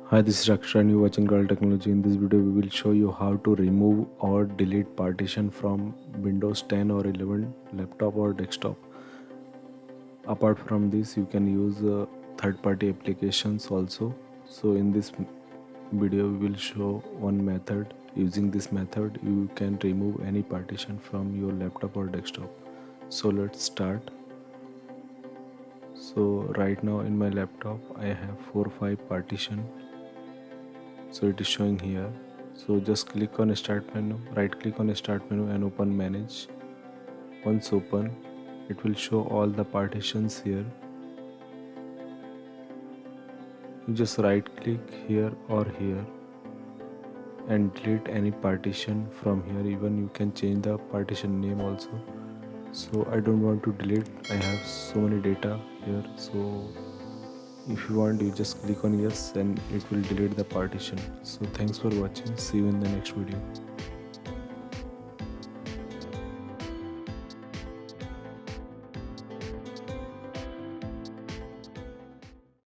Hi, this is Rakesh Roy and you're watching Girl Technology. In this video, we will show you how to remove or delete partition from Windows 10 or 11 laptop or desktop. Apart from this, you can use third-party applications also. So in this video, we will show one method. Using this method, you can remove any partition from your laptop or desktop. So let's start. So right now in my laptop, I have 4 5 partition. So it is showing here. So just click on start menu, right click on start menu and open manage. Once open, it will show all the partitions here. You just right click here or here and delete any partition from here. Even you can change the partition name also. So I don't want to delete, I have so many data here. So if you want, you just click on yes and it will delete the partition. So thanks for watching, see you in the next video.